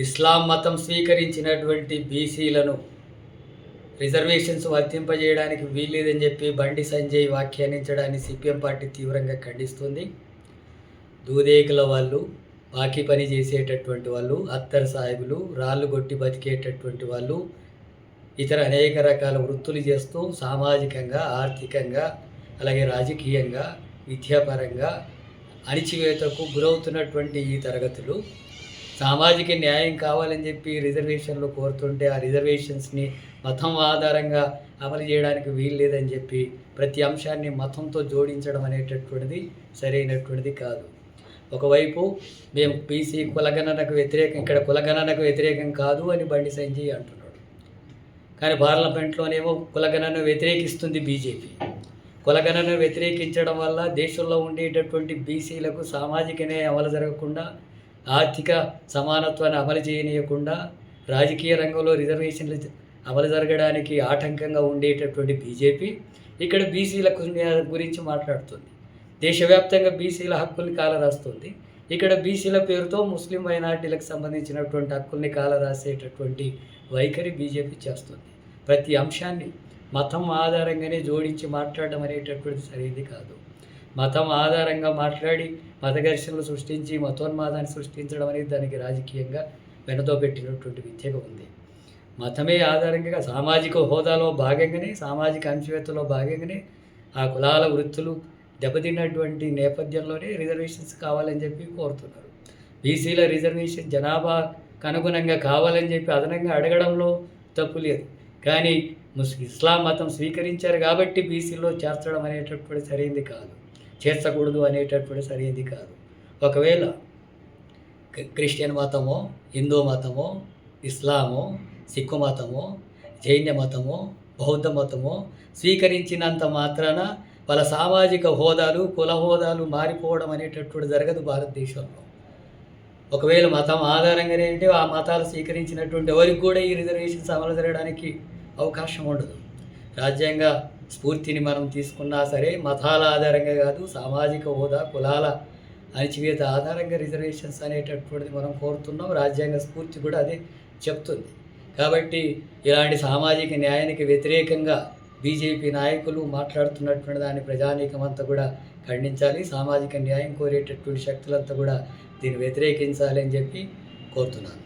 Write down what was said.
ఇస్లాం మతం స్వీకరించినటువంటి బీసీలను రిజర్వేషన్స్ వర్తింపజేయడానికి వీల్లేదని చెప్పి బండి సంజయ్ వ్యాఖ్యానించడాన్ని సిపిఎం పార్టీ తీవ్రంగా ఖండిస్తుంది. దూదేకుల వాళ్ళు, బాకీ పని చేసేటటువంటి వాళ్ళు, అత్తర్ సాహిబులు, రాళ్ళు కొట్టి బతికేటటువంటి వాళ్ళు, ఇతర అనేక రకాల వృత్తులు చేస్తూ సామాజికంగా, ఆర్థికంగా, అలాగే రాజకీయంగా, విద్యాపరంగా అణిచివేతకు గురవుతున్నటువంటి ఈ తరగతులు సామాజిక న్యాయం కావాలని చెప్పి రిజర్వేషన్లు కోరుతుంటే ఆ రిజర్వేషన్స్ని మతం ఆధారంగా అమలు చేయడానికి వీలు లేదని చెప్పి ప్రతి అంశాన్ని మతంతో జోడించడం అనేటటువంటిది సరైనటువంటిది కాదు. ఒకవైపు మేము బీసీ కులగణనకు వ్యతిరేకం, ఇక్కడ కులగణనకు వ్యతిరేకం కాదు అని బండి సంజయ్ అంటున్నాడు. కానీ పార్లమెంట్లోనేమో కులగణన వ్యతిరేకిస్తుంది బీజేపీ. కులగణన వ్యతిరేకించడం వల్ల దేశంలో ఉండేటటువంటి బీసీలకు సామాజిక న్యాయం అమలు జరగకుండా, ఆర్థిక సమానత్వాన్ని అమలు చేయనీయకుండా, రాజకీయ రంగంలో రిజర్వేషన్లు అమలు జరగడానికి ఆటంకంగా ఉండేటటువంటి బీజేపీ ఇక్కడ బీసీల గురించి మాట్లాడుతుంది. దేశవ్యాప్తంగా బీసీల హక్కుల్ని కాలరాస్తుంది. ఇక్కడ బీసీల పేరుతో ముస్లిం మైనార్టీలకు సంబంధించినటువంటి హక్కుల్ని కాలరాసేటటువంటి వైఖరి బీజేపీ చేస్తుంది. ప్రతి అంశాన్ని మతం ఆధారంగానే జోడించి మాట్లాడడం అనేటటువంటిది సరైనది కాదు. మతం ఆధారంగా మాట్లాడి మత ఘర్షణలు సృష్టించి మతోన్మాదాన్ని సృష్టించడం అనేది దానికి రాజకీయంగా వెనతో పెట్టినటువంటి విద్యగా ఉంది. మతమే ఆధారంగా సామాజిక హోదాలో భాగంగానే, సామాజిక అణచివేతలో భాగంగానే ఆ కులాల వృత్తులు దెబ్బతిన్నటువంటి నేపథ్యంలోనే రిజర్వేషన్స్ కావాలని చెప్పి కోరుతున్నారు. బీసీల రిజర్వేషన్ జనాభాకు అనుగుణంగా కావాలని చెప్పి అదనంగా అడగడంలో తప్పు లేదు. కానీ ఇస్లాం మతం స్వీకరించారు కాబట్టి బీసీలో చేర్చడం అనేటటువంటి సరైనది కాదు, చేర్చకూడదు అనేటటువంటి సరైనది కాదు. ఒకవేళ క్రిస్టియన్ మతమో, హిందూ మతమో, ఇస్లామో, సిక్కు మతమో, జైన మతమో, బౌద్ధ మతమో స్వీకరించినంత మాత్రాన వాళ్ళ సామాజిక హోదాలు, కుల హోదాలు మారిపోవడం అనేటటువంటి జరగదు భారతదేశంలో. ఒకవేళ మతం ఆధారంగానే అంటే ఆ మతాలు స్వీకరించినటువంటి ఎవరికి కూడా ఈ రిజర్వేషన్స్ అమలు జరగడానికి అవకాశం ఉండదు. రాజ్యాంగ స్ఫూర్తిని మనం తీసుకున్నా సరే మతాల ఆధారంగా కాదు, సామాజిక హోదా, కులాల అణచివేత ఆధారంగా రిజర్వేషన్స్ అనేటటువంటిది మనం కోరుతున్నాం. రాజ్యాంగ స్ఫూర్తి కూడా అదే చెప్తుంది. కాబట్టి ఇలాంటి సామాజిక న్యాయానికి వ్యతిరేకంగా బీజేపీ నాయకులు మాట్లాడుతున్నటువంటి దాన్ని ప్రజానీకం అంతా కూడా ఖండించాలి. సామాజిక న్యాయం కోరేటటువంటి శక్తులంతా కూడా దీన్ని వ్యతిరేకించాలి అని చెప్పి కోరుతున్నాను.